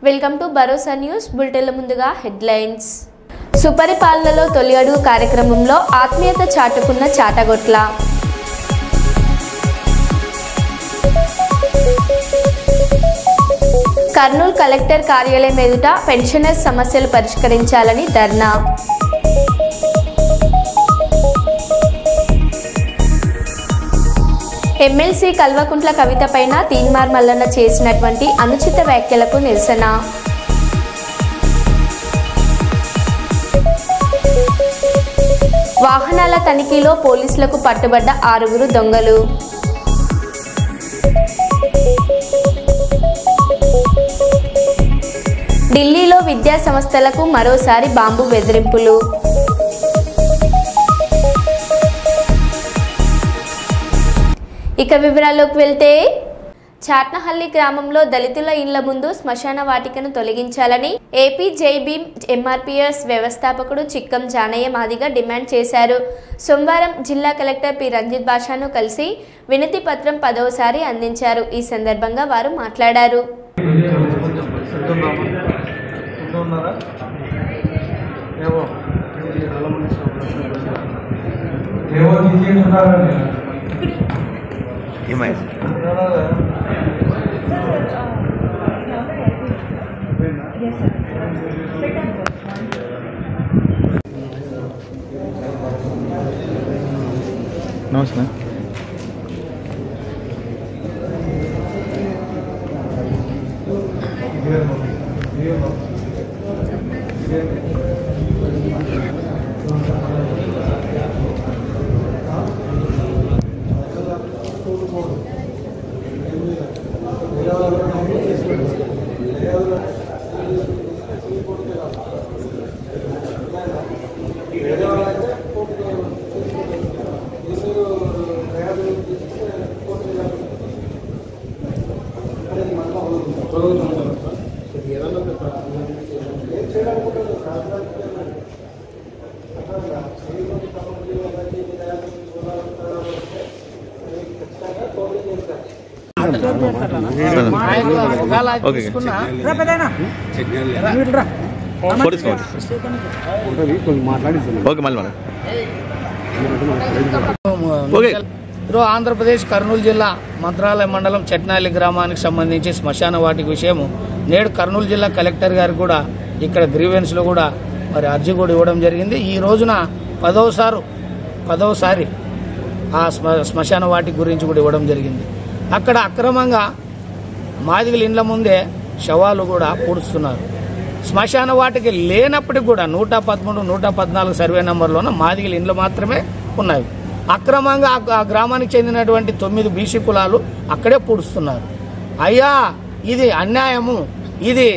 Welcome to Bharosa news బులెటిన్ల ముందుగా headlines. సుపరిపాలనలో తొలి అడుగు కార్యక్రమంలో ఆత్మీయత చాటుకున్న చాటగొట్ల. కర్నూలు కలెక్టర్ కార్యాలయం ఎదుట పెన్షనర్స్ సమస్యలు పరిష్కరించాలని ధర్నా. ఎమ్మెల్సీ కల్వకుంట్ల కవిత పైన తీన్మార్ మల్లన్న చేసినటువంటి అనుచిత వ్యాఖ్యలకు నిరసన. వాహనాల తనిఖీలో పోలీసులకు పట్టుబడ్డ 6 దొంగలు. ఢిల్లీలో విద్యా సంస్థలకు మరోసారి బాంబు బెదిరింపులు. ఇక వివరాల్లోకి వెళ్తే, చాట్నహల్లి గ్రామంలో దళితుల ఇండ్ల ముందు శ్మశాన వాటికను తొలగించాలని ఏపీ జైభీం ఎంఆర్పీఎస్ వ్యవస్థాపకుడు చిక్కం జానయ్య మాదిగ డిమాండ్ చేశారు. సోమవారం జిల్లా కలెక్టర్ పి రంజిత్ బాషాను కలిసి వినతి పత్రం 10వసారి అందించారు. ఈ సందర్భంగా వారు మాట్లాడారు. నమస్తే. ఆంధ్రప్రదేశ్ కర్నూలు జిల్లా మంత్రాలయ మండలం చట్నాలి గ్రామానికి సంబంధించి శ్మశాన వాటిక విషయము నేడు కర్నూలు జిల్లా కలెక్టర్ గారు కూడా ఇక్కడ గ్రీవెన్స్ లో కూడా మరి అర్జీ కూడా ఇవ్వడం జరిగింది. ఈ రోజున 10వసారి ఆ శ్మశాన వాటిక గురించి కూడా ఇవ్వడం జరిగింది. అక్కడ అక్రమంగా మాదిగల ఇండ్ల ముందే శవాలు కూడా పూడుస్తున్నారు. శ్మశాన వాటికి లేనప్పటికి కూడా 113, 114 సర్వే నంబర్లోన మాదిగల ఇండ్లు మాత్రమే ఉన్నాయి. అక్రమంగా ఆ గ్రామానికి చెందినటువంటి 9 బీసీ కులాలు అక్కడే పూడుస్తున్నారు. అయ్యా, ఇది అన్యాయము, ఇది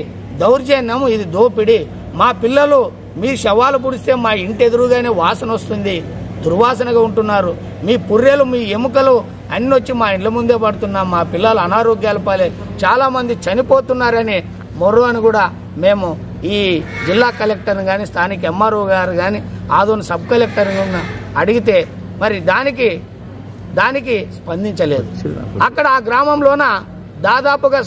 దౌర్జన్యము, ఇది దోపిడీ. మా పిల్లలు మీ శవాలు పుడిస్తే మా ఇంటి ఎదురుగానే వాసన వస్తుంది, దుర్వాసనగా ఉంటున్నారు. మీ పుర్రెలు, మీ ఎముకలు అన్ని వచ్చి మా ఇండ్ల ముందే పడుతున్నాం. మా పిల్లలు అనారోగ్యాల పాలే చాలా మంది చనిపోతున్నారని మొర్రు అని కూడా మేము ఈ జిల్లా కలెక్టర్ని కానీ, స్థానిక ఎంఆర్ఓ గారు కానీ, ఆదోని సబ్ కలెక్టర్ అడిగితే మరి దానికి స్పందించలేదు. అక్కడ ఆ గ్రామంలోన దాదాపుగా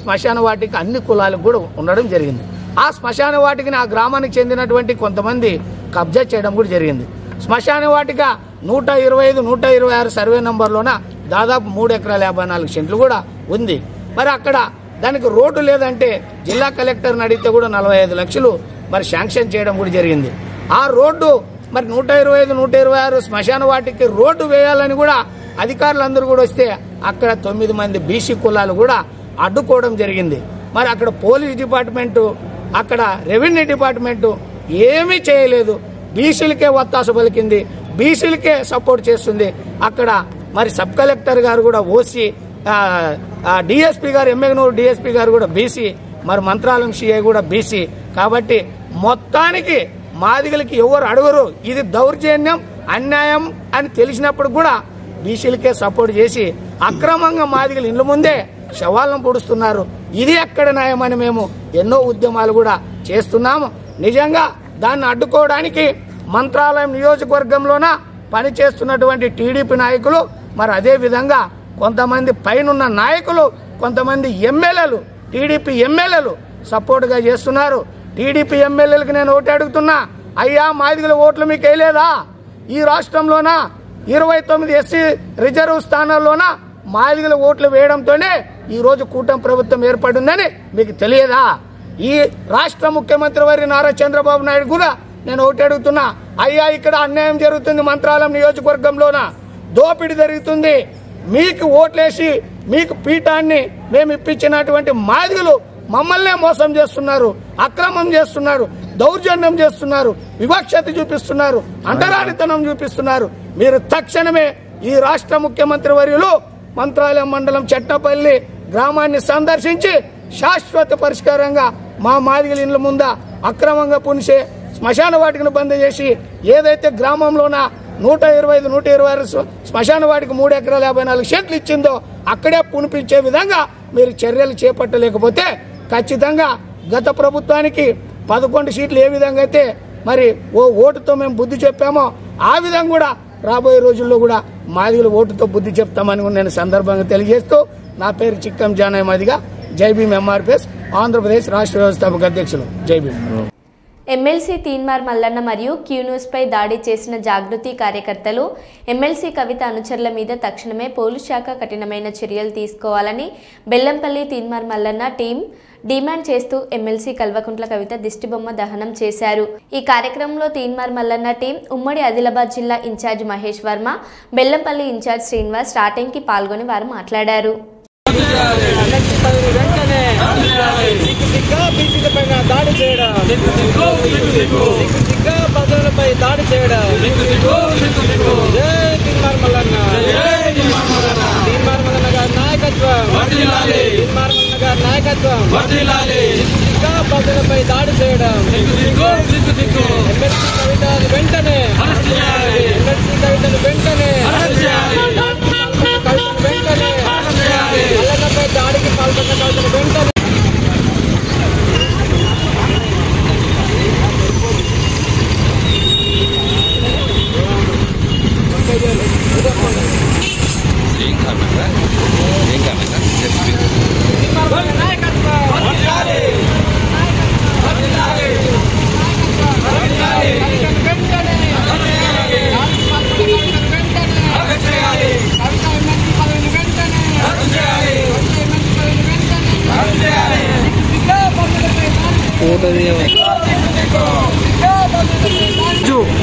శ్మశాన వాటికి అన్ని కులాలకు కూడా ఉండడం జరిగింది. ఆ శ్మశాన వాటికి ఆ గ్రామానికి చెందినటువంటి కొంతమంది కబ్జా చేయడం కూడా జరిగింది. శ్మశాన వాటిక 125, 126 సర్వే నంబర్లోన దాదాపు 3 ఎకరాల 54 సెంట్లు కూడా ఉంది. మరి అక్కడ దానికి రోడ్డు లేదంటే జిల్లా కలెక్టర్ని అడిగితే కూడా 45 లక్షలు మరి శాంక్షన్ చేయడం కూడా జరిగింది. ఆ రోడ్డు మరి 125, 126 శ్మశాన వాటికి రోడ్డు వేయాలని కూడా అధికారులందరూ కూడా వస్తే అక్కడ 9 మంది బీసీ కులాలు కూడా అడ్డుకోవడం జరిగింది. మరి అక్కడ పోలీస్ డిపార్ట్మెంటు, అక్కడ రెవెన్యూ డిపార్ట్మెంటు ఏమీ చేయలేదు. బీసీలకే ఒత్తాసు పలికింది, బీసీలకే సపోర్ట్ చేస్తుంది. అక్కడ మరి సబ్ కలెక్టర్ గారు కూడా ఓసీ, డిఎస్పీ గారు, ఎమ్మెగనూరు డిఎస్పీ గారు కూడా బీసీ, మరి మంత్రాలయం సిఐ కూడా బీసీ. కాబట్టి మొత్తానికి మాదిగలకి ఎవరు అడగరు. ఇది దౌర్జన్యం, అన్యాయం అని తెలిసినప్పుడు కూడా బీసీలకే సపోర్ట్ చేసి అక్రమంగా మాదిగల ఇండ్ల ముందే శవాలను పొడుస్తున్నారు. ఇది ఎక్కడ న్యాయమని మేము ఎన్నో ఉద్యమాలు కూడా చేస్తున్నాము. నిజంగా దాన్ని అడ్డుకోవడానికి మంత్రాలయం నియోజకవర్గంలోన పనిచేస్తున్నటువంటి టీడీపీ నాయకులు, మరి అదే విధంగా కొంతమంది పైనున్న నాయకులు, కొంతమంది ఎమ్మెల్యేలు టీడీపీ ఎమ్మెల్యేలు సపోర్ట్గా చేస్తున్నారు. టీడీపీ ఎమ్మెల్యేలకు నేను ఓటు అడుగుతున్నా, అయ్యా మాదిగల ఓట్లు మీకు వేయలేదా? ఈ రాష్ట్రంలోన 29 ఎస్సీ రిజర్వ్ స్థానాల్లోన మాదిగల ఓట్లు వేయడంతోనే ఈ రోజు కూటమి ప్రభుత్వం ఏర్పడిందని మీకు తెలియదా? ఈ రాష్ట్ర ముఖ్యమంత్రి వారి నారా చంద్రబాబు నాయుడు కూడా నేను ఒకటి అడుగుతున్నా, అయ్యా ఇక్కడ అన్యాయం జరుగుతుంది, మంత్రాలయం నియోజకవర్గంలోన దోపిడీ జరుగుతుంది, మీకు ఓట్లేసి మీకు పీఠాన్ని మేము ఇప్పించినటువంటి మాదిగలు మమ్మల్నే మోసం చేస్తున్నారు, అక్రమం చేస్తున్నారు, దౌర్జన్యం చేస్తున్నారు, వివక్షత చూపిస్తున్నారు, అంటరానితనం చూపిస్తున్నారు. మీరు తక్షణమే ఈ రాష్ట్ర ముఖ్యమంత్రి వర్యులు మంత్రాలయం మండలం చెట్నపల్లి గ్రామాన్ని సందర్శించి శాశ్వత పరిష్కారంగా మా మాదిగల ఇండ్ల ముంద అక్రమంగా పునిసే శ్మశాన వాటికను బంద్ చేసి ఏదైతే గ్రామంలోన 125-126 శ్మశాన వాటికి 3 ఎకరాల 54 సెంట్లు ఇచ్చిందో అక్కడే పునిపించే విధంగా మీరు చర్యలు చేపట్టలేకపోతే ఖచ్చితంగా గత ప్రభుత్వానికి 11 సీట్లు ఏ విధంగా అయితే మరి ఓ ఓటుతో మేము బుద్ధి చెప్పామో ఆ విధంగా కూడా రాబోయే రోజుల్లో కూడా మాదిగల ఓటుతో బుద్ధి చెప్తామని నేను సందర్భంగా తెలియజేస్తూ, నా పేరు చిక్కం జానయ్య మాదిగ, జై భీమ్ ఎంఆర్పీఎస్ ఆంధ్రప్రదేశ్ రాష్ట్ర వ్యవస్థాపక అధ్యక్షులు, జై భీమ్. ఎమ్మెల్సీ తీన్మార్ మల్లన్న మరియు క్యూన్యూస్పై దాడి చేసిన జాగృతి కార్యకర్తలు ఎమ్మెల్సీ కవిత అనుచరుల మీద తక్షణమే పోలీస్ శాఖ కఠినమైన చర్యలు తీసుకోవాలని బెల్లంపల్లి తీన్మార్ మల్లన్న టీం డిమాండ్ చేస్తూ ఎమ్మెల్సీ కల్వకుంట్ల కవిత దిష్టిబొమ్మ దహనం చేశారు. ఈ కార్యక్రమంలో తీన్మార్ మల్లన్న టీం ఉమ్మడి ఆదిలాబాద్ జిల్లా ఇన్ఛార్జ్ మహేష్ వర్మ, బెల్లంపల్లి ఇన్ఛార్జ్ శ్రీనివాస్ స్టార్టింగ్కి పాల్గొని వారు మాట్లాడారు. దాడి చేయడం, భద్రతపై దాడి చేయడం, జై తీన్మార్ మల్లన్న, తీన్మార్ మల్లన్న గారి నాయకత్వం, తీన్మార్ మల్లన్న గారి నాయకత్వం, భద్రతపై దాడి చేయడం, ఎమ్మెల్సీ కవితను వెంటనే, ఎమ్మెల్సీ కవితను వెంటనే, కవితను వెంటనే, మల్లన్నపై దాడికి పాల్గొన్న కవితను వెంటనే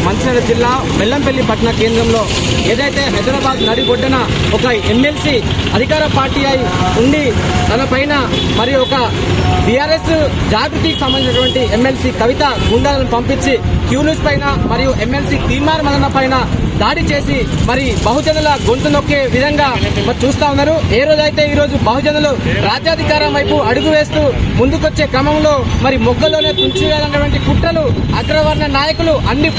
మంచిర్యాల జిల్లా బెల్లంపల్లి పట్టణ కేంద్రంలో ఏదైతే హైదరాబాద్ నడిబొడ్డున ఒక ఎమ్మెల్సీ అధికార పార్టీ అయి ఉండి తన పైన మరి ఒక బీఆర్ఎస్ జాగృతికి సంబంధించినటువంటి ఎమ్మెల్సీ కవిత గుండాలను పంపించి క్యూన్యూస్ పైన మరియు ఎమ్మెల్సీ తీన్మార్ మల్లన్న పైన దాడి చేసి మరి బహుజనుల గొంతు నొక్కే విధంగా మరి చూస్తా ఉన్నారు. ఏ రోజైతే ఈ రోజు బహుజనులు రాజ్యాధికారం వైపు అడుగు వేస్తూ ముందుకొచ్చే క్రమంలో మరి మొగ్గలోనే తుంచివేయాలన్నటువంటి కుట్రలు అగ్రవర్ణ నాయకులు అన్ని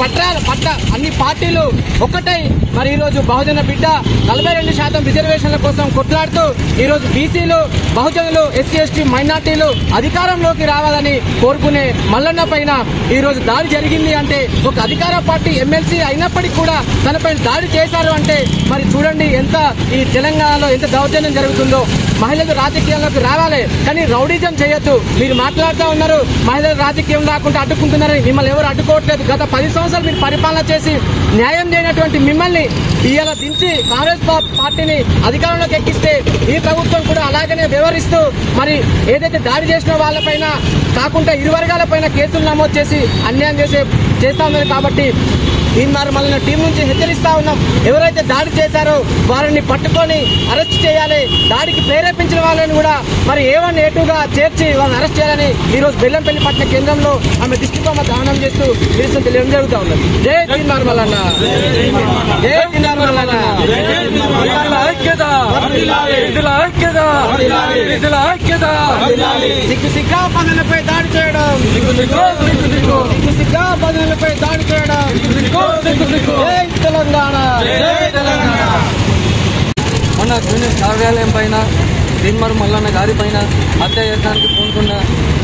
పార్టీలు ఒక్కటై మరి ఈ రోజు బహుజన బిడ్డ 42% రిజర్వేషన్ల కోసం కొట్లాడుతూ ఈ రోజు బీసీలు, బహుజనులు, ఎస్సీ ఎస్టీ మైనార్టీలు అధికారంలోకి రావాలని కోరుకునే మల్లన్న పైన ఈ రోజు దాడి జరిగింది అంటే ఒక అధికార పార్టీ ఎమ్మెల్సీ అయినప్పటికీ కూడా తనపై దాడి చేశారు అంటే మరి చూడండి ఎంత ఈ తెలంగాణలో ఎంత దౌర్జన్యం జరుగుతుందో. మహిళలు రాజకీయాల్లోకి రావాలి కానీ రౌడీజం చేయొద్దు. మీరు మాట్లాడుతూ ఉన్నారు మహిళలు రాజకీయం రాకుండా అడ్డుకుంటున్నారని, మిమ్మల్ని ఎవరు అడ్డుకోవట్లేదు. గత 10 సంవత్సరాలు మీరు పరిపాలన చేసి న్యాయం చేయనటువంటి మిమ్మల్ని ఇవాళ దించి కాంగ్రెస్ పార్టీని అధికారంలోకి ఎక్కిస్తే ఈ ప్రభుత్వం కూడా అలాగనే వ్యవహరిస్తూ మరి ఏదైతే దాడి చేసిన వాళ్ళపైన కాకుండా ఇరు వర్గాల పైన కేసులు నమోదు చేసి అన్యాయం చేస్తా ఉన్నారు. కాబట్టి తీన్మార్ మల్లన్న టీం నుంచి హెచ్చరిస్తా ఉన్నాం, ఎవరైతే దాడి చేశారో వారిని పట్టుకొని అరెస్ట్ చేయాలి. దాడికి ప్రేరేపించిన వాళ్ళని కూడా మరి A1 A2గా చేర్చి వాళ్ళని అరెస్ట్ చేయాలని ఈ రోజు బెల్లంపల్లి పట్టణ కేంద్రంలో ఆమె దిష్టిబొమ్మ దహనం చేస్తూ నిరసన తెలియడం జరుగుతూ ఉన్నది. జై తీన్మార్ మల్లన్న, జై తీన్మార్ మల్లన్న, సిగ్గా పనులపై దాడి చేయడం, సిగ్గా పనులపై దాడి చేయడం, జై తెలంగాణ. మొన్న కార్యాలయం పైన తీన్మార్ మల్లన్న గారి పైన హత్య చేయడానికి పూనుకున్న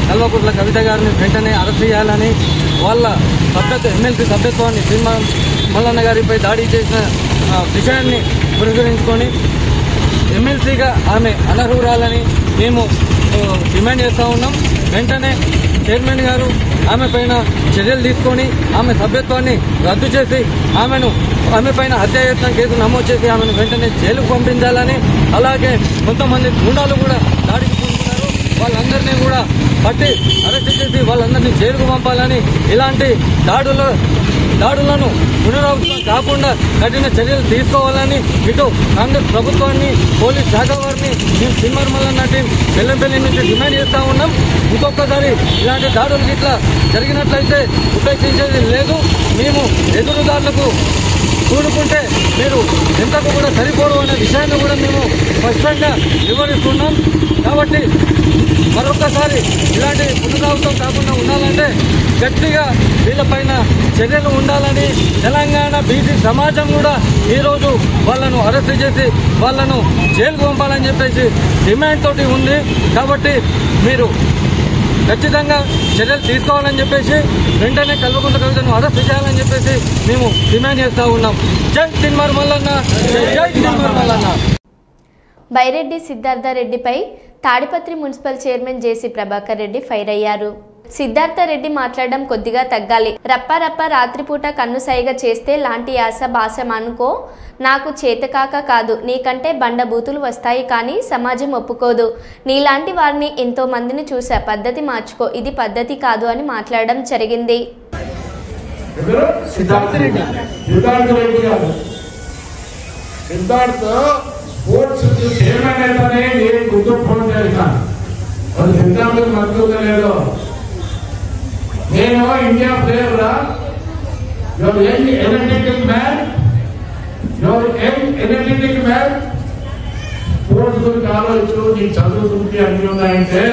కల్వకుంట్ల కవిత గారిని వెంటనే అరెస్ట్ చేయాలని వాళ్ళ ఎమ్మెల్సీ సభ్యత్వాన్ని తీన్మార్ మల్లన్న గారిపై దాడి చేసిన విషయాన్ని పురస్కరించుకొని ఎమ్మెల్సీగా ఆమె అనర్హురాలని మేము డిమాండ్ చేస్తూ ఉన్నాం. వెంటనే చైర్మన్ గారు ఆమె పైన చర్యలు తీసుకొని ఆమె సభ్యత్వాన్ని రద్దు చేసి ఆమె పైన హత్యాయత్నం కేసు నమోదు చేసి ఆమెను వెంటనే జైలుకు పంపించాలని, అలాగే కొంతమంది గూండాలు కూడా దాడికి పూనుకున్నారు, వాళ్ళందరినీ కూడా పట్టి అరెస్ట్ చేసి వాళ్ళందరినీ జైలుకు పంపాలని, ఇలాంటి దాడులను పునరావృతం కాకుండా కఠిన చర్యలు తీసుకోవాలని ఇటు కాంగ్రెస్ ప్రభుత్వాన్ని, పోలీస్ శాఖ వారిని మేము సినిమర్ మల్లన్న టీం బెల్లంపల్లి నుంచి డిమాండ్ చేస్తా ఉన్నాం. ఇంకొకసారి ఇలాంటి దాడులు ఇట్లా జరిగినట్లయితే ఉపేక్షించేది లేదు. మేము ఎదురుదారులకు కూడుకుంటే మీరు ఎంతకు కూడా సరిపోరు అనే విషయాన్ని కూడా మేము స్పష్టంగా వివరిస్తున్నాం. కాబట్టి మరొకసారి ఇలాంటి పునరావృతం కాకుండా ఉండాలంటే గట్టిగా వీళ్ళపైన చర్యలు ఉండాలని తెలంగాణ బీసీ సమాజం కూడా ఈరోజు వాళ్ళను అరెస్ట్ చేసి వాళ్ళను జైలుకు పంపాలని చెప్పేసి డిమాండ్ తోటి ఉంది. కాబట్టి మీరు ఖచ్చితంగా చర్యలు తీసుకోవాలని చెప్పేసి వెంటనే కల్వకుంట్ల కవితను అరెస్ట్ చేయాలని చెప్పేసి మేము డిమాండ్ చేస్తా ఉన్నాం. జై సినిమర్ మల్లన్న, జై సినిమర్ మల్లన్న. బైరెడ్డి సిద్ధార్థరెడ్డిపై తాడిపత్రి మున్సిపల్ చైర్మన్ జేసీ ప్రభాకర్ రెడ్డి ఫైర్ అయ్యారు. సిద్ధార్థరెడ్డి మాట్లాడడం కొద్దిగా తగ్గాలి. రప్ప రాత్రిపూట కన్ను సైగ చేస్తే లాంటి యాస భాష అనుకో, నాకు చేతకాక కాదు, నీకంటే బండ బూతులు వస్తాయి కానీ సమాజం ఒప్పుకోదు. నీలాంటి వారిని ఎంతో మందిని చూసా, పద్ధతి మార్చుకో, ఇది పద్ధతి కాదు అని మాట్లాడడం జరిగింది. నేను India player you're young energetic man sports గురించి ఆలోచించు, నీకు చదువుతుంటే అన్ని ఉన్నాయంటే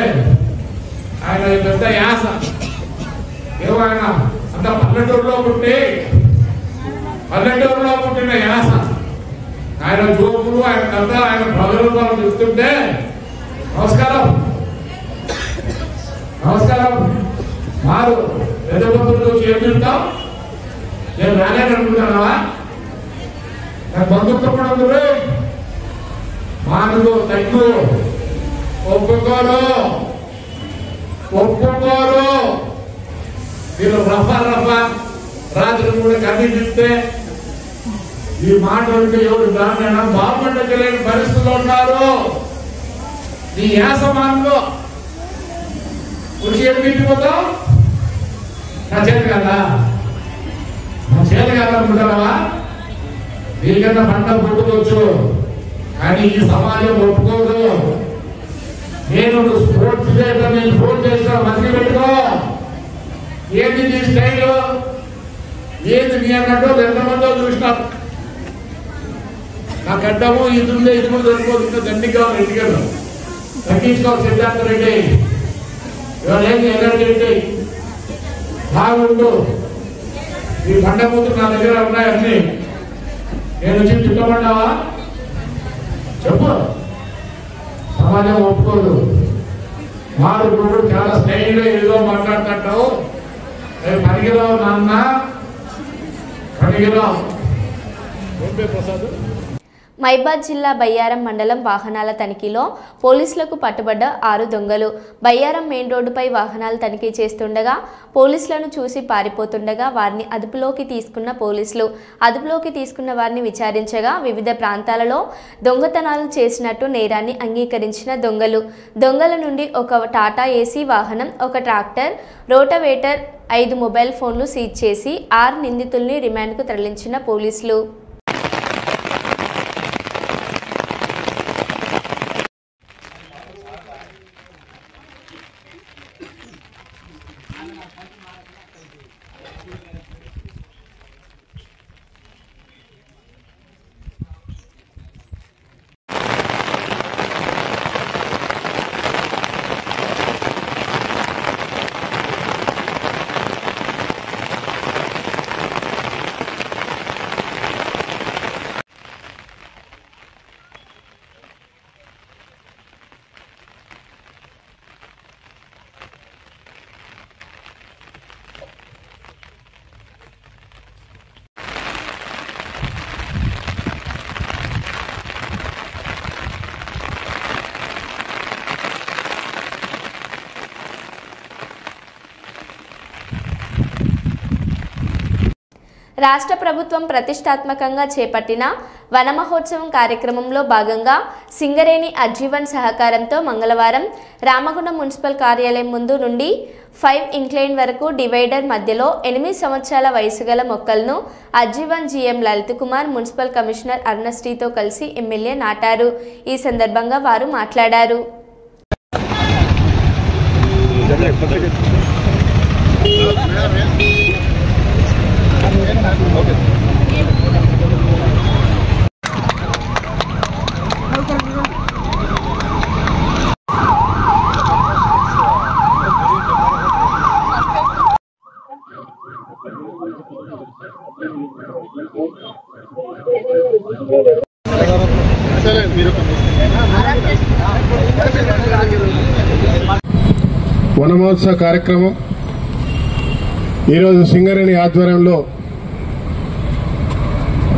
ఆయన పెద్ద యాస ఏమో, ఆయన అంత పల్లెటూరులో పుట్టిన యాస, ఆయన జోకులు, ఆయన కథ, ఆయన ప్రజలు చూస్తుంటే నమస్కారం మారు పెద్ద బంధువులు చేస్తుంటాం. నేను రాలేదనుకుంటున్నావా? నాకు బంధుత్వం కూడా ఉంది. మానవులు తగ్గు, ఒప్పుకోరు. మీరు రఫా రాత్రి కూడా కనిపిస్తే ఈ మాటలు ఎవరు దాన్ని బాగుండలేని పరిస్థితుల్లో ఉన్నారు. నీ యాసమానంలో కృషి ఎదిగిపోతావు. నా చేతి కదా అనుకుంటావా? వీళ్ళకన్నా పంట పుట్టుకోవచ్చు కానీ ఈ సమాజం ఒప్పుకోదు. నేను స్పోర్ట్స్ చేస్తా, నేను ఫోన్ చేస్తా, మంచి పెట్టుకో. ఏంది నీ స్టైల్, ఏంది నీ అన్నట్టు ఎంతమందో చూసినాం. నా గడ్డము ఇది ఉందే, ఇది కూడా దొరికిపోతుందో దండిగా రెడ్డిగారు తగ్గించుకోవాలి. సిద్ధార్థరెడ్డి ఎవరేంటి ఎనర్జీ బాగుండు. ఈ పంట కూతురు నా దగ్గర ఉన్నాయన్నీ. నేను వచ్చి చుట్టమన్నావా చెప్పు. సమాజం ఒప్పుకోదు. వారు ఇప్పుడు చాలా స్టైల్గా ఏదో మాట్లాడుతుంటావు. పనికిరావు నాన్న, పనికిరావు. ప్రసాద్ మైబాద్ జిల్లా బయ్యారం మండలం వాహనాల తనిఖీలో పోలీసులకు పట్టుబడ్డ 6 దొంగలు. బయ్యారం మెయిన్ రోడ్డుపై వాహనాలు తనిఖీ చేస్తుండగా పోలీసులను చూసి పారిపోతుండగా వారిని అదుపులోకి తీసుకున్న పోలీసులు. అదుపులోకి తీసుకున్న వారిని విచారించగా వివిధ ప్రాంతాలలో దొంగతనాలు చేసినట్టు నేరాన్ని అంగీకరించిన దొంగల నుండి ఒక టాటా ఏసీ వాహనం, ఒక ట్రాక్టర్, రోటవేటర్, 5 మొబైల్ ఫోన్లు సీజ్ చేసి 6 నిందితుల్ని రిమాండ్కు తరలించిన పోలీసులు. రాష్ట్ర ప్రభుత్వం ప్రతిష్టాత్మకంగా చేపట్టిన వన మహోత్సవం కార్యక్రమంలో భాగంగా సింగరేణి అజ్జీవన్ సహకారంతో మంగళవారం రామగుండం మున్సిపల్ కార్యాలయం ముందు నుండి 5 ఇంక్లైన్ వరకు డివైడర్ మధ్యలో 8 సంవత్సరాల వయసు గల మొక్కలను అజ్జీవన్ GM Lalit Kumar municipal commissioner అర్నస్టీతో కలిసి ఎమ్మెల్యే నాటారు. ఈ సందర్భంగా వారు మాట్లాడారు. వనమహోత్సవ కార్యక్రమం ఈరోజు సింగరేణి ఆధ్వర్యంలో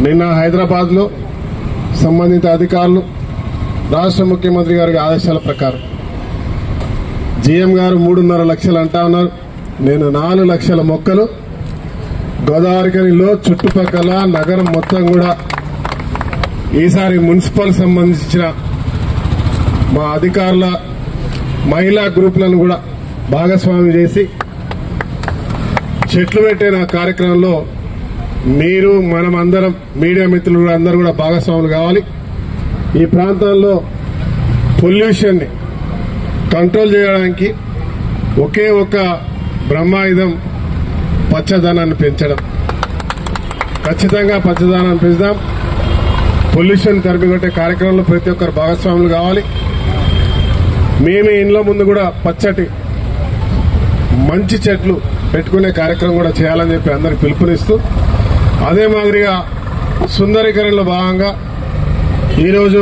నిన్న హైదరాబాద్లో సంబంధిత అధికారులు రాష్ట్ర ముఖ్యమంత్రి గారి ఆదేశాల ప్రకారం జీఎం గారు 3.5 లక్షలు అంటా ఉన్నారు. నేను 4 లక్షల మొక్కలు గోదావరికనిలో చుట్టుపక్కల నగరం మొత్తం కూడా ఈసారి మున్సిపల్ సంబంధించిన మా అధికారుల మహిళా గ్రూపులను కూడా భాగస్వామ్యం చేసి చెట్లు పెట్టిన కార్యక్రమంలో మీరు మనమందరం మీడియా మిత్రులు అందరూ కూడా భాగస్వాములు కావాలి. ఈ ప్రాంతంలో పొల్యూషన్ ని కంట్రోల్ చేయడానికి ఒకే ఒక బ్రహ్మాయుధం పచ్చదనాన్ని పెంచడం. ఖచ్చితంగా పచ్చదనాన్ని పెంచుదాం. పొల్యూషన్ తరిమికొట్టే కార్యక్రమంలో ప్రతి ఒక్కరు భాగస్వాములు కావాలి. మేమే ఇండ్ల ముందు కూడా పచ్చటి మంచి చెట్లు పెట్టుకునే కార్యక్రమం కూడా చేయాలని చెప్పి అందరికి పిలుపునిస్తూ అదే మాదిరిగా సుందరీకరణలో భాగంగా ఈరోజు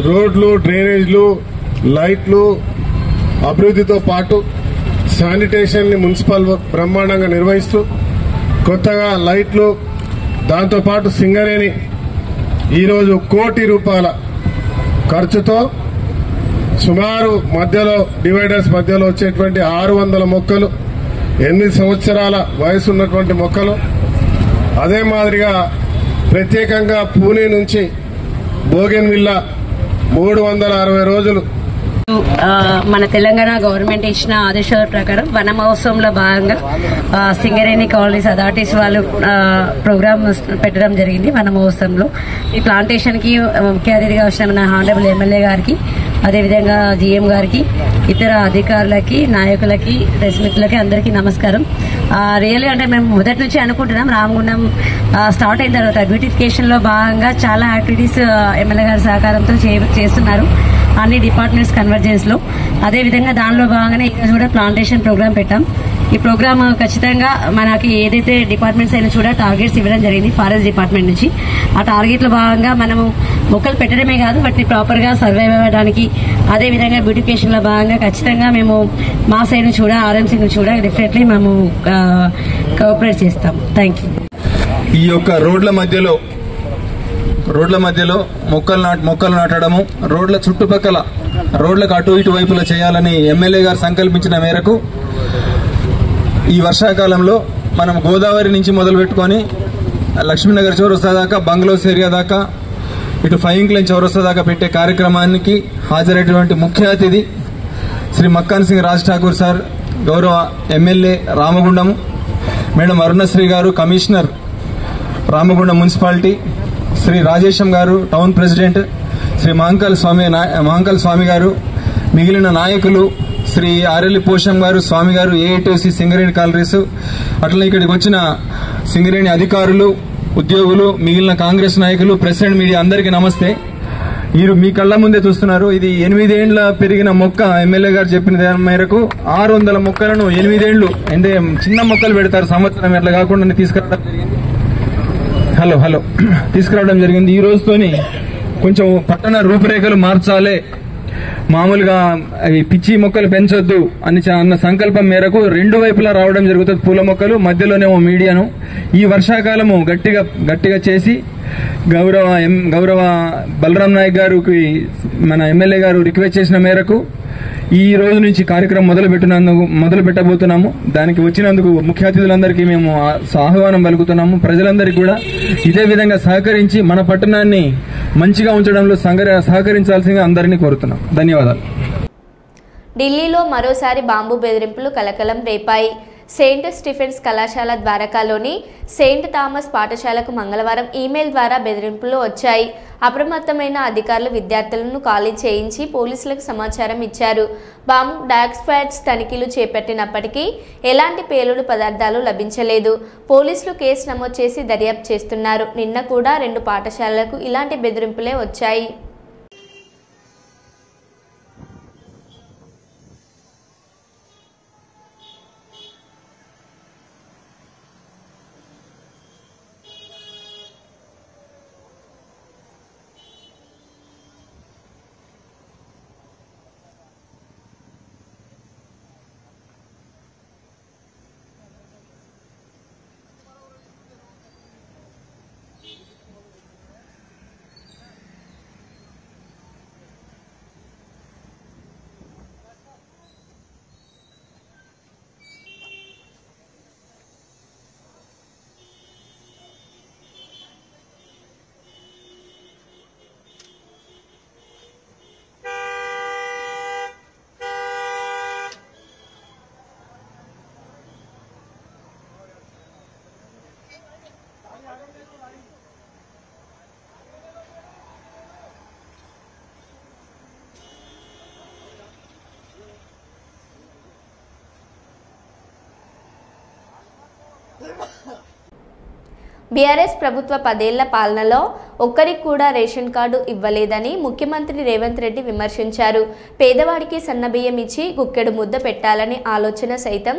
రోడ్లు, డ్రైనేజ్లు, లైట్లు అభివృద్దితో పాటు శానిటేషన్ ని మున్సిపల్ బ్రహ్మాండంగా నిర్వహిస్తూ కొత్తగా లైట్లు, దాంతోపాటు సింగరేణి ఈరోజు ₹1 కోటి ఖర్చుతో సుమారు మధ్యలో డివైడర్స్ మధ్యలో వచ్చేటువంటి 600 మొక్కలు, 8 సంవత్సరాల వయసు ఉన్నటువంటి మొక్కలు, అదే మాదిరిగా ప్రత్యేకంగా పూణే నుంచి బోగెన్విల్లా 360 రోజులు మన తెలంగాణ గవర్నమెంట్ ఇచ్చిన ఆదేశాల ప్రకారం వన మహోత్సవంలో భాగంగా సింగరేణి కాలనీస్ అథారిటీస్ వాళ్ళు ప్రోగ్రామ్ పెట్టడం జరిగింది. వన మహోత్సవంలో ఈ ప్లాంటేషన్ కి ముఖ్య అతిథిగా వచ్చిన మన హానరబుల్ ఎమ్మెల్యే గారికి, అదేవిధంగా జీఎం గారికి, ఇతర అధికారులకి, నాయకులకి, ప్రెస్ మిత్రులకి అందరికీ నమస్కారం. రియల్లీ అంటే మేము మొదటి నుంచి అనుకుంటున్నాం, రామగుండం స్టార్ట్ అయిన తర్వాత బ్యూటిఫికేషన్ లో భాగంగా చాలా యాక్టివిటీస్ ఎమ్మెల్యే గారి సహకారంతో చేస్తున్నారు అన్ని డిపార్ట్మెంట్స్ కన్వర్జెన్స్ లో. అదేవిధంగా దానిలో భాగంగానే ఈరోజు కూడా ప్లాంటేషన్ ప్రోగ్రామ్ పెట్టాం. ఈ ప్రోగ్రామ్ ఖచ్చితంగా మనకి ఏదైతే డిపార్ట్మెంట్స్ అయినా కూడా టార్గెట్స్ ఇవ్వడం జరిగింది ఫారెస్ట్ డిపార్ట్మెంట్ నుంచి. ఆ టార్గెట్ లో భాగంగా మనము మొక్కలు పెట్టడమే కాదు వాటిని ప్రాపర్ గా సర్వైవ్ అవ్వడానికి, అదేవిధంగా బ్యూటిఫికేషన్ లో భాగంగా ఖచ్చితంగా మేము మా సైడ్ నుంచి కూడా ఆర్ఎంసీ నుంచి కూడా డెఫినెట్లీ మేము కోఆపరేట్ చేస్తాం. Thank you. ఈ యొక్క రోడ్ల మధ్యలో మొక్కలు నాటడము, రోడ్ల చుట్టుపక్కల రోడ్లకు అటు ఇటు వైపులా చేయాలని ఎమ్మెల్యే గారు సంకల్పించిన మేరకు ఈ వర్షాకాలంలో మనం గోదావరి నుంచి మొదలు పెట్టుకొని లక్ష్మీనగర్ చౌరస్తా దాకా, బంగ్లోస్ ఏరియా దాకా, ఇటు 5 ఇంక్లైన్ చౌరస్తా దాకా పెట్టే కార్యక్రమానికి హాజరైనటువంటి ముఖ్య అతిథి శ్రీ మక్కాన్ సింగ్ రాజ్ ఠాకూర్ సార్, గౌరవ ఎమ్మెల్యే రామగుండం, మేడం అరుణశ్రీ గారు, కమిషనర్ రామగుండం మున్సిపాలిటీ, శ్రీ రాజేశం గారు, టౌన్ ప్రెసిడెంట్ శ్రీ మహంకల్ స్వామి గారు, మిగిలిన నాయకులు శ్రీ ఆరెల్లి పోషం గారు, స్వామి గారు, ఏఐటీసీ సింగరేణి కాలరీస్, అట్లా ఇక్కడికి వచ్చిన సింగరేణి అధికారులు, ఉద్యోగులు, మిగిలిన కాంగ్రెస్ నాయకులు, ప్రెస్ అండ్ మీడియా అందరికీ నమస్తే. మీరు మీ కళ్ళ ముందే చూస్తున్నారు, ఇది 8 ఏళ్ల పెరిగిన మొక్క. ఎమ్మెల్యే గారు చెప్పిన దాని మేరకు 600 మొక్కలను 8 ఏళ్లు అంటే చిన్న మొక్కలు పెడతారు సంవత్సరం, ఎట్లా కాకుండా తీసుకురావడం జరిగింది. తీసుకురావడం జరిగింది. ఈ రోజుతోని కొంచెం పట్టణ రూపురేఖలు మార్చాలి, మామూలుగా పిచ్చి మొక్కలు పెంచొద్దు అన్న సంకల్పం మేరకు 2 వైపులా రావడం జరుగుతుంది. పూల మొక్కలు మధ్యలోనేమో మీడియాను. ఈ వర్షాకాలము గట్టిగా చేసి గౌరవ బలరాం నాయక్ గారికి మన ఎమ్మెల్యే గారు రిక్వెస్ట్ చేసిన మేరకు ఈ రోజు నుంచి కార్యక్రమం మొదలు పెట్టబోతున్నాము. దానికి వచ్చినందుకు ముఖ్య అతిథులందరికీ మేము ఆహ్వానం పలుకుతున్నాము. ప్రజలందరికీ కూడా ఇదే విధంగా సహకరించి మన పట్టణాన్ని మంచిగా ఉంచడంలో సహకరించాల్సిందిగా అందరినీ కోరుతున్నాం. ధన్యవాదాలు. ఢిల్లీలో మరోసారి బాంబు బెదిరింపులు కలకలం రేపాయి. సెయింట్ స్టీఫెన్స్ కళాశాల ద్వారకాలోని సెయింట్ థామస్ పాఠశాలకు మంగళవారం ఈమెయిల్ ద్వారా బెదిరింపులు వచ్చాయి. అప్రమత్తమైన అధికారులు విద్యార్థులను ఖాళీ చేయించి పోలీసులకు సమాచారం ఇచ్చారు. బాంబు డాగ్స్క్వాడ్స్ తనిఖీలు చేపట్టినప్పటికీ ఎలాంటి పేలుడు పదార్థాలు లభించలేదు. పోలీసులు కేసు నమోదు చేసి దర్యాప్తు చేస్తున్నారు. నిన్న కూడా 2 పాఠశాలలకు ఇలాంటి బెదిరింపులే వచ్చాయి. బీఆర్ఎస్ ప్రభుత్వ 10 ఏళ్ల పాలనలో ఒక్కరికి కూడా రేషన్ కార్డు ఇవ్వలేదని ముఖ్యమంత్రి రేవంత్ రెడ్డి విమర్శించారు. పేదవాడికి సన్నబియ్యం ఇచ్చి గుక్కెడు ముద్ద పెట్టాలనే ఆలోచన సైతం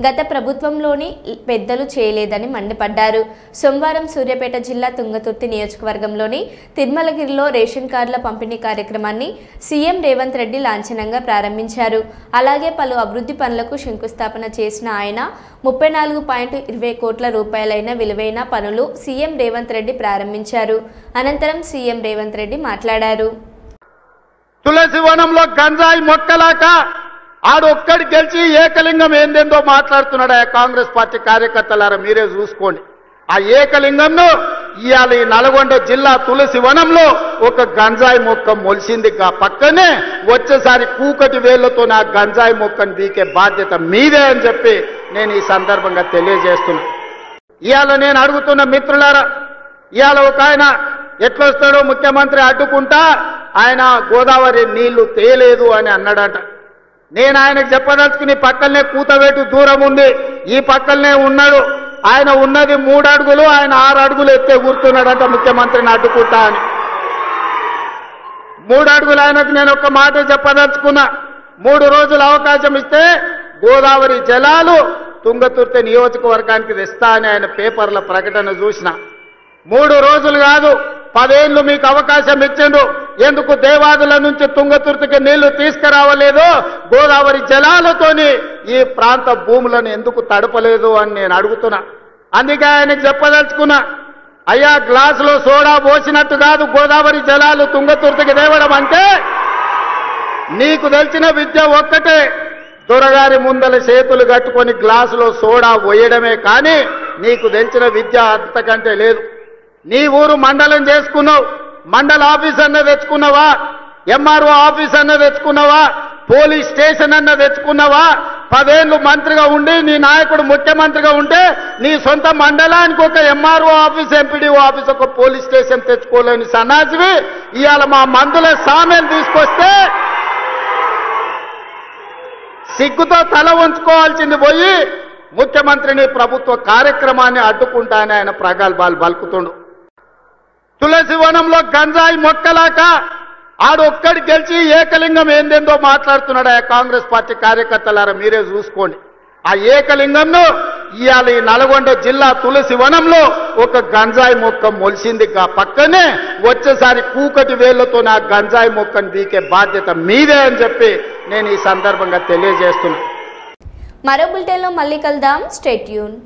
గత ప్రభుత్వంలోని పెద్దలు చేయలేదని మండిపడ్డారు. సోమవారం సూర్యాపేట జిల్లా తుంగతుర్తి నియోజకవర్గంలోని తిరుమలగిరిలో రేషన్ కార్డుల పంపిణీ కార్యక్రమాన్ని సీఎం రేవంత్ రెడ్డి లాంఛనంగా ప్రారంభించారు. అలాగే పలు అభివృద్ధి పనులకు శంకుస్థాపన చేసిన ఆయన 34.20 కోట్ల రూపాయలైన విలువైన పనులు సీఎం రేవంత్ రెడ్డి ప్రారంభించారు. అనంతరం సీఎం రేవంత్ రెడ్డి మాట్లాడారు. తులసి వనంలో గంజాయి మొక్కలాక ఆడొక్కడి గెలిచి ఏకలింగం ఏందేందో మాట్లాడుతున్నాడు. ఆ కాంగ్రెస్ పార్టీ కార్యకర్తలారా మీరే చూసుకోండి. ఆ ఏకలింగంను ఇవాళ ఈ నల్గొండ జిల్లా తులసి వనంలో ఒక గంజాయి మొక్క మొలిసింది. పక్కనే వచ్చేసారి కూకటి వేళ్లతో నా గంజాయి మొక్కను బీకే బాధ్యత మీదే అని చెప్పి నేను ఈ సందర్భంగా తెలియజేస్తున్నా. ఇవాళ నేను అడుగుతున్న మిత్రులారా, ఇవాళ ఒక ఆయన ఎట్లొస్తాడో ముఖ్యమంత్రి అడ్డుకుంటా ఆయన గోదావరి నీళ్లు తేలేదు అని అన్నాడట. నేను ఆయనకు చెప్పదలుచుకుని పక్కనే కూతవేటు దూరం ఉంది, ఈ పక్కనే ఉన్నాడు. ఆయన ఉన్నది 3 అడుగులు, ఆయన 6 అడుగులు ఎత్తే కూర్చున్నాడట ముఖ్యమంత్రిని అడ్డుకుంటా అని. 3 అడుగులు ఆయనకు నేను ఒక మాట చెప్పదలుచుకున్నా. 3 రోజులు అవకాశం ఇస్తే గోదావరి జలాలు తుంగతుర్తి నియోజకవర్గానికి తెస్తా అని ఆయన పేపర్ల ప్రకటన చూసిన. 3 రోజులు కాదు, 10 ఏళ్లు మీకు అవకాశం ఇచ్చిండు. ఎందుకు దేవాదుల నుంచి తుంగతుర్తికి నీళ్లు తీసుకురావలేదు? గోదావరి జలాలతోని ఈ ప్రాంత భూములను ఎందుకు తడపలేదు అని నేను అడుగుతున్నా. అందుకే ఆయనకు చెప్పదలుచుకున్నా, అయ్యా గ్లాసులో సోడా పోసినట్టు కాదు గోదావరి జలాలు తుంగతుర్తికి తేవడం అంటే. నీకు తెలిసిన విద్య ఒక్కటే, దొరగారి ముందల చేతులు కట్టుకొని గ్లాసులో సోడా పోయడమే కానీ నీకు తెలిసిన విద్య అంతకంటే లేదు. నీ ఊరు మండలం చేసుకున్నావు, మండల ఆఫీస్ అన్న తెచ్చుకున్నావా? ఎంఆర్ఓ ఆఫీస్ అన్న తెచ్చుకున్నావా? పోలీస్ స్టేషన్ అన్న తెచ్చుకున్నావా? 10 ఏళ్లు మంత్రిగా ఉండి నీ నాయకుడు ముఖ్యమంత్రిగా ఉంటే నీ సొంత మండలానికి ఒక ఎంఆర్ఓ ఆఫీస్, ఎంపీడీఓ ఆఫీస్, ఒక పోలీస్ స్టేషన్ తెచ్చుకోలేని సన్నాసివి ఇవాళ మా మందుల సామెలు తీసుకొస్తే సిగ్గుతో తల ఉంచుకోవాల్సింది పోయి ముఖ్యమంత్రిని ప్రభుత్వ కార్యక్రమాన్ని అడ్డుకుంటానని ఆయన ప్రగల్భాలు పలుకుతుండు. తులసి వనంలో గంజాయి మొక్కలాక ఆడొక్కడి గెలిచి ఏకలింగం ఏందేందో మాట్లాడుతున్నాడు. ఆ కాంగ్రెస్ పార్టీ కార్యకర్తలారా మీరే చూసుకోండి. ఆ ఏకలింగంను ఇవాళ ఈ నల్గొండ జిల్లా తులసి వనంలో ఒక గంజాయి మొక్క మొలిసింది. పక్కనే వచ్చేసారి కూకటి వేళ్లతో నా గంజాయి మొక్కను బీకే బాధ్యత మీదే అని చెప్పి నేను ఈ సందర్భంగా తెలియజేస్తున్నా. మరో బులెటిన్లో మళ్ళీ కలుద్దాం. Stay tune.